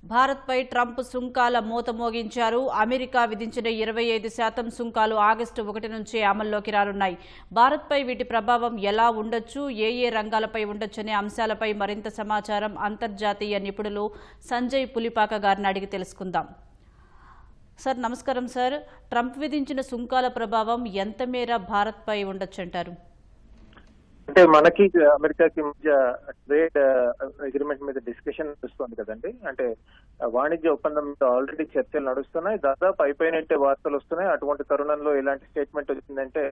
భారత్పై ట్రంప్ సుంకాల మూత మోగించారు. అమెరికా విధించిన 25% సుంకాలు ఆగస్టు 1 నుంచే అమల్లోకి రానున్నాయి. భారత్పై వీటి ప్రభావం ఎలా ఉండొచ్చు, ఏ రంగాలపై ఉండొచ్చనే అంశాలపై మరింత సమాచారం అంతర్జాతీయ నిపుణులు సంజయ్ పులిపాక గారిని అడిగి తెలుసుకుందాం. సార్ నమస్కారం సార్. ట్రంప్ విధించిన సుంకాల ప్రభావం ఎంత మేర భారత్పై ఉండొచ్చంటారు? అంటే మనకి అమెరికాకి మధ్య ట్రేడ్ అగ్రిమెంట్ మీద డిస్కషన్ నడుస్తుంది కదండి. అంటే వాణిజ్య ఒప్పందం మీద ఆల్రెడీ చర్చలు నడుస్తున్నాయి, దాదాపు అయిపోయినట్టే వార్తలు వస్తున్నాయి. అటువంటి తరుణంలో ఇలాంటి స్టేట్మెంట్ వచ్చిందంటే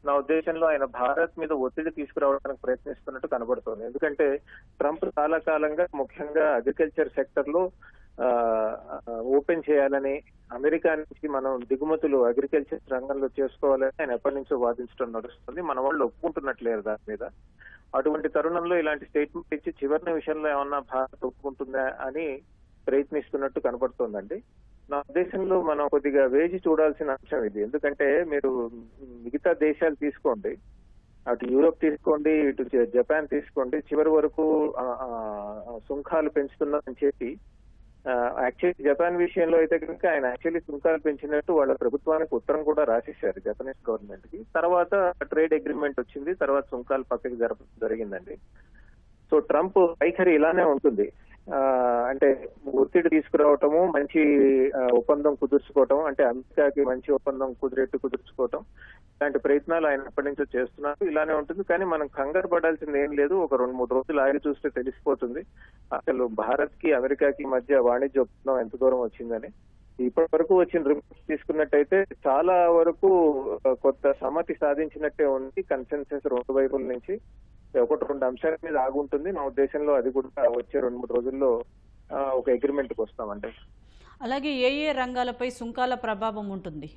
నా ఉద్దేశంలో ఆయన భారత్ మీద ఒత్తిడి తీసుకురావడానికి ప్రయత్నిస్తున్నట్టు కనబడుతుంది. ఎందుకంటే ట్రంప్ చాలా కాలంగా ముఖ్యంగా అగ్రికల్చర్ సెక్టర్ లో ఓపెన్ చేయాలని, అమెరికా నుంచి మనం దిగుమతులు అగ్రికల్చర్ రంగంలో చేసుకోవాలని ఆయన ఎప్పటి నుంచో వాదించడం నడుస్తుంది. మన వాళ్ళు ఒప్పుకుంటున్నట్లేరు దాని మీద. అటువంటి తరుణంలో ఇలాంటి స్టేట్మెంట్ ఇచ్చి చివరి విషయంలో ఏమన్నా భారత్ ఒప్పుకుంటుందా అని ప్రయత్నిస్తున్నట్టు కనబడుతోందండి. నా ఉద్దేశంలో మనం కొద్దిగా వేచి చూడాల్సిన అంశం ఇది. ఎందుకంటే మీరు మిగతా దేశాలు తీసుకోండి, అటు యూరోప్ తీసుకోండి, ఇటు జపాన్ తీసుకోండి, చివరి వరకు సుంకాలు పెంచుతున్నారని చెప్పి యాక్చువల్లీ జపాన్ విషయంలో అయితే కనుక ఆయన యాక్చువల్లీ సుంకాలు పెంచినట్టు వాళ్ళ ప్రభుత్వానికి ఉత్తరం కూడా రాసేశారు జపనీస్ గవర్నమెంట్ కి. తర్వాత ట్రేడ్ అగ్రిమెంట్ వచ్చింది, తర్వాత సుంకాలు పక్కకి జరిగిందండి. సో ట్రంప్ వైఖరి ఇలానే ఉంటుంది. అంటే ఒత్తిడి తీసుకురావటము, మంచి ఒప్పందం కుదుర్చుకోవటం, అంటే అమెరికాకి మంచి ఒప్పందం కుదుర్చుకోవటం, ఇలాంటి ప్రయత్నాలు ఆయన ఎప్పటి నుంచో చేస్తున్నారు. ఇలానే ఉంటుంది. కానీ మనం కంగారు పడాల్సింది ఏం లేదు. ఒక 2-3 రోజులు ఆగి చూస్తే తెలిసిపోతుంది అసలు భారత్ కి అమెరికాకి మధ్య వాణిజ్య ఒప్పందం ఎంత దూరం వచ్చిందని. ఇప్పటి వరకు వచ్చిన రిపోర్ట్స్ తీసుకున్నట్టయితే చాలా వరకు కొత్త సమ్మతి సాధించినట్టే ఉంది. కన్సెన్సస్ 2 వైపుల నుంచి 1-2 అంశాల మీద ఆగుంటుంది. నా ఉద్దేశంలో అది కూడా వచ్చే 2-3 రోజుల్లో ఒక అగ్రిమెంట్ కి వస్తామంటే. అలాగే ఏ రంగాలపై సుంకాల ప్రభావం ఉంటుంది?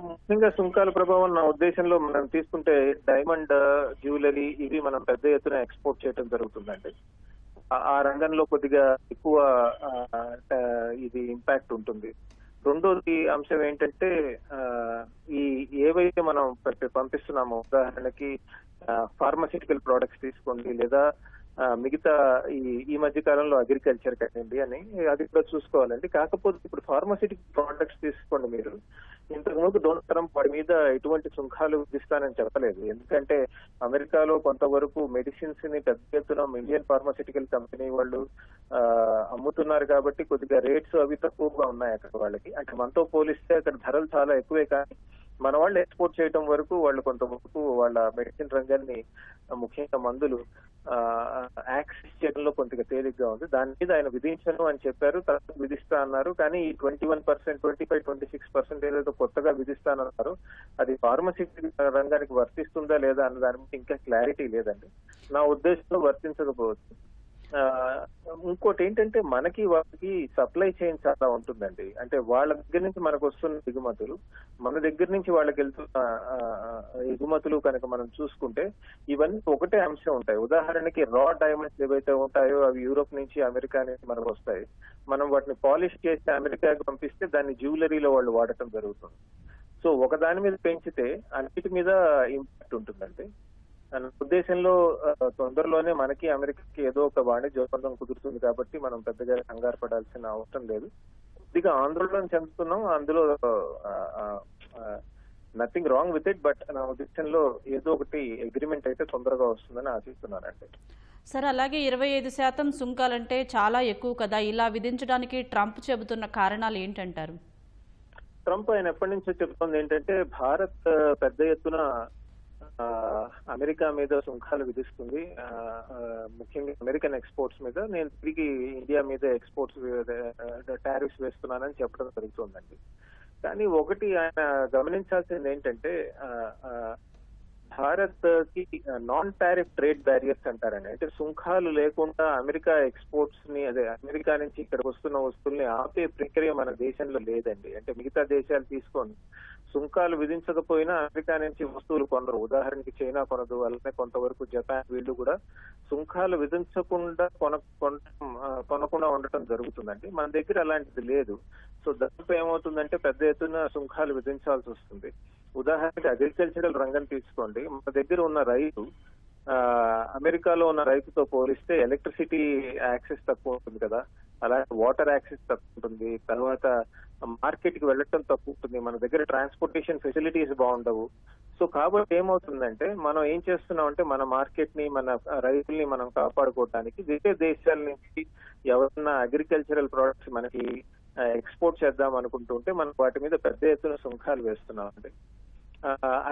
ముఖ్యంగా సుంకాల ప్రభావం నా ఉద్దేశంలో మనం తీసుకుంటే డైమండ్, జ్యువెలరీ ఇవి మనం పెద్ద ఎత్తున ఎక్స్పోర్ట్ చేయడం జరుగుతుందండి. ఆ రంగంలో కొద్దిగా ఎక్కువ ఇది ఇంపాక్ట్ ఉంటుంది. రెండోది అంశం ఏంటంటే ఈ ఏవైతే మనం పంపిస్తున్నామో, ఉదాహరణకి ఫార్మాసిటికల్ ప్రొడక్ట్స్ తీసుకోండి, లేదా మిగతా ఈ మధ్య కాలంలో అగ్రికల్చర్ కట్టండి అని అది కూడా చూసుకోవాలండి. కాకపోతే ఇప్పుడు ఫార్మాసిటికల్ ప్రొడక్ట్స్ తీసుకోండి, మీరు ఇంతకుముందు డొనాల్డ్ ట్రంప్ వాడి మీద ఎటువంటి సుంకాలు విధిస్తానని చెప్పలేదు. ఎందుకంటే అమెరికాలో కొంతవరకు మెడిసిన్స్ ని పెద్ద ఎత్తున ఇండియన్ ఫార్మాసిటికల్ కంపెనీ వాళ్ళు అమ్ముతున్నారు కాబట్టి కొద్దిగా రేట్స్ అవి తక్కువగా ఉన్నాయి అక్కడ వాళ్ళకి. అంటే మనతో పోలిస్తే అక్కడ ధరలు చాలా ఎక్కువే, కానీ మన వాళ్ళు ఎక్స్పోర్ట్ చేయడం వరకు వాళ్ళు కొంతవరకు వాళ్ళ మెడిసిన్ రంగాన్ని, ముఖ్యంగా మందులు యాక్సెస్ చేయడంలో కొంత తేలిగ్గా ఉంది. దాని మీద ఆయన విధించను అని చెప్పారు, తర్వాత విధిస్తా అన్నారు. కానీ ఈ 21%, 25-26% ఏదైతే కొత్తగా విధిస్తానన్నారు, అది ఫార్మసిటికల్ రంగానికి వర్తిస్తుందా లేదా అన్న దాని మీద ఇంకా క్లారిటీ లేదండి. నా ఉద్దేశంలో వర్తించకపోవచ్చు. ఇంకోటి ఏంటంటే మనకి వాళ్ళకి సప్లై చైన్ చాలా ఉంటుందండి. అంటే వాళ్ళ దగ్గర నుంచి మనకు వస్తున్న దిగుమతులు, మన దగ్గర నుంచి వాళ్ళకి వెళ్తున్న ఎగుమతులు కనుక మనం చూసుకుంటే ఇవన్నీ ఒకటే అంశం ఉంటాయి. ఉదాహరణకి రా డైమండ్స్ ఏవైతే ఉంటాయో అవి యూరోప్ నుంచి, అమెరికా నుంచి మనకు వస్తాయి. మనం వాటిని పాలిష్ చేసి అమెరికాకి పంపిస్తే దాన్ని జ్యువెలరీలో వాళ్ళు వాడటం జరుగుతుంది. సో ఒకదాని మీద పెంచితే అన్నిటి మీద ఇంపాక్ట్ ఉంటుందండి. ఉద్దేశంలో తొందరలోనే మనకి అమెరికాకి ఏదో ఒక వాణిజ్య ఒప్పందం కుదురుతుంది కాబట్టి మనం పెద్దగా కంగారు పడాల్సిన అవసరం లేదు. కొద్దిగా ఆందోళన చెందుతున్నాం, అందులో nothing wrong with it. But నా ఉద్దేశంలో ఏదో ఒకటి అగ్రిమెంట్ అయితే తొందరగా వస్తుందని ఆశిస్తున్నానండి. సరే, అలాగే 25% సుంకాలంటే చాలా ఎక్కువ కదా, ఇలా విధించడానికి ట్రంప్ చెబుతున్న కారణాలు ఏంటంటారు? ట్రంప్ ఆయన ఎప్పటి నుంచో చెప్తుంది ఏంటంటే భారత్ పెద్ద ఎత్తున అమెరికా మీద సుంకాలు విధిస్తుంది, ముఖ్యంగా అమెరికన్ ఎక్స్పోర్ట్స్ మీద. నేను తిరిగి ఇండియా మీద ఎక్స్పోర్ట్స్ టారిఫ్స్ వేస్తున్నానని చెప్పడం జరుగుతుందండి. కానీ ఒకటి ఆయన గమనించాల్సింది ఏంటంటే భారత్ కి నాన్ టారిఫ్ ట్రేడ్ బ్యారియర్స్ అంటారండి. అంటే సుంకాలు లేకుండా అమెరికా ఎక్స్పోర్ట్స్ ని, అదే అమెరికా నుంచి ఇక్కడికి వస్తున్న వస్తువుల్ని ఆపే ప్రక్రియ మన దేశంలో లేదండి. అంటే మిగతా దేశాలు తీసుకోండి, సుంకాలు విధించకపోయినా అమెరికా నుంచి వస్తువులు కొనరు. ఉదాహరణకి చైనా కొనదు, అలానే కొంతవరకు జపాన్, వీళ్ళు కూడా సుంకాలు విధించకుండా కొనకుండా ఉండటం జరుగుతుందండి. మన దగ్గర అలాంటిది లేదు. సో దాంతో ఏమవుతుందంటే పెద్ద ఎత్తున సుంకాలు విధించాల్సి వస్తుంది. ఉదాహరణకి అగ్రికల్చరల్ రంగం తీసుకోండి, మన దగ్గర ఉన్న రైతు అమెరికాలో ఉన్న రైతుతో పోలిస్తే ఎలక్ట్రిసిటీ యాక్సెస్ తక్కువ ఉంటుంది కదా. అలాగే వాటర్ యాక్సెస్ తక్కువ ఉంటుంది, తర్వాత మార్కెట్ కి వెళ్ళటం తక్కువ ఉంటుంది, మన దగ్గర ట్రాన్స్పోర్టేషన్ ఫెసిలిటీస్ బాగుండవు. సో కాబట్టి ఏమవుతుందంటే మనం ఏం చేస్తున్నాం అంటే మన మార్కెట్ ని, మన రైతుల్ని మనం కాపాడుకోవడానికి వేరే దేశాల నుంచి ఎవరన్నా అగ్రికల్చరల్ ప్రొడక్ట్స్ మనకి ఎక్స్పోర్ట్ చేద్దాం అనుకుంటుంటే మనం వాటి మీద పెద్ద ఎత్తున సుంకాలు వేస్తున్నాం అండి.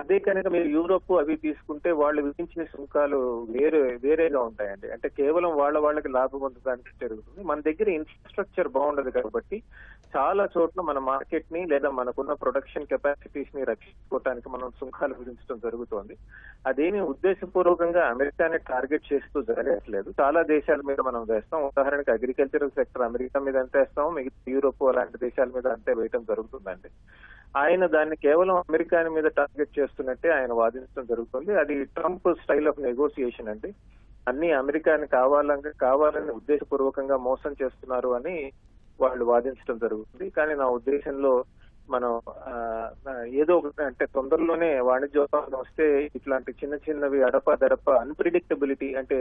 అదే కనుక మీరు యూరోప్ అవి తీసుకుంటే వాళ్ళు విధించిన సుంకాలు వేరేగా ఉంటాయండి. అంటే కేవలం వాళ్ళకి లాభం పొందడానికి జరుగుతుంది. మన దగ్గర ఇన్ఫ్రాస్ట్రక్చర్ బాగుండదు కాబట్టి చాలా చోట్ల మన మార్కెట్ ని లేదా మనకున్న ప్రొడక్షన్ కెపాసిటీస్ ని రక్షించుకోవడానికి మనం సుంకాలు విధించడం జరుగుతోంది. అదేమి ఉద్దేశపూర్వకంగా అమెరికాని టార్గెట్ చేస్తూ జరగట్లేదు. చాలా దేశాల మీద మనం వేస్తాం. ఉదాహరణకి అగ్రికల్చరల్ సెక్టర్ అమెరికా మీద ఎంత వేస్తామో మిగతా యూరోప్ అలాంటి దేశాల మీద అంతే వేయటం జరుగుతుందండి. ఆయన దాన్ని కేవలం అమెరికాని మీద టార్గెట్ చేస్తున్నట్టే ఆయన వాదించడం జరుగుతుంది. అది ట్రంప్ స్టైల్ ఆఫ్ నెగోసియేషన్ అండి. అన్ని అమెరికాని కావాలని ఉద్దేశపూర్వకంగా మోసం చేస్తున్నారు అని వాళ్ళు వాదించడం జరుగుతుంది. కానీ నా ఉద్దేశంలో మనం ఏదో ఒకటి అంటే తొందరలోనే వాణిజ్య ఒప్పందం వస్తే ఇట్లాంటి చిన్నవి అడప అన్ప్రిడిక్టబిలిటీ అంటే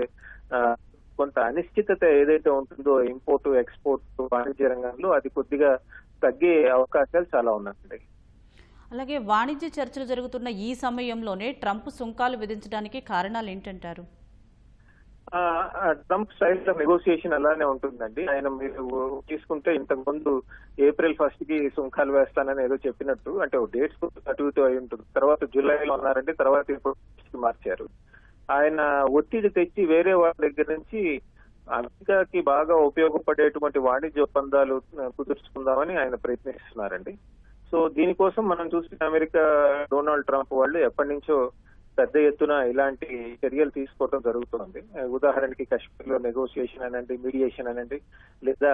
కొంత అనిశ్చితత ఏదైతే ఉంటుందో ఇంపోర్ట్ ఎక్స్పోర్ట్ వాణిజ్య రంగంలో అది కొద్దిగా తగ్గే అవకాశాలు చాలా ఉన్నాయండి. అలాగే వాణిజ్య చర్చలు జరుగుతున్న ఈ సమయంలోనే ట్రంప్ సుంకాలు విధించడానికి కారణాలు ఏంటంటారు? ట్రంప్ స్టైల్ ఆఫ్ నెగోసియేషన్ అలానే ఉంటుందండి. ఆయన మీరు తీసుకుంటే ఇంతకు ముందు April 1st కి సుంకాలు వేస్తానని ఏదో చెప్పినట్టు, అంటే డేట్స్ అటు ఇటు అయి ఉంటుంది. తర్వాత జూలైలో ఉన్నారంటే తర్వాత ఇప్పుడు మార్చారు. ఆయన ఒత్తిడి తెచ్చి వేరే వాళ్ళ దగ్గర నుంచి అమెరికాకి బాగా ఉపయోగపడేటువంటి వాణిజ్య ఒప్పందాలు కుదుర్చుకుందామని ఆయన ప్రయత్నిస్తున్నారండి. సో దీనికోసం మనం చూసిన అమెరికా డొనాల్డ్ ట్రంప్ వాళ్ళు ఎప్పటి నుంచో పెద్ద ఎత్తున ఇలాంటి చర్యలు తీసుకోవడం జరుగుతోంది. ఉదాహరణకి కశ్మీర్ లో నెగోసియేషన్ అనండి, మీడియేషన్ అనండి, లేదా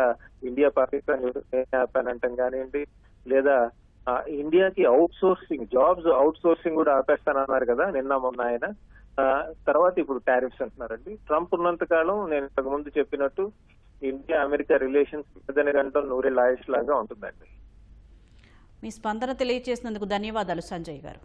ఇండియా పాకిస్తాన్ యాప్ అని అంటాం కానివ్వండి, లేదా ఇండియాకి జాబ్స్ అవుట్ సోర్సింగ్ కూడా ఆపేస్తానన్నారు కదా నిన్న మొన్న ఆయన. తర్వాత ఇప్పుడు టారిఫ్స్ అంటున్నారండి. ట్రంప్ ఉన్నంత కాలం నేను ఇంతకు ముందు చెప్పినట్టు ఇండియా అమెరికా రిలేషన్స్ గంటలు నూరేళ్ళ ఆయుష్ లాగా ఉంటుందండి. మీ స్పందన తెలియజేసినందుకు ధన్యవాదాలు సంజయ్ గారు.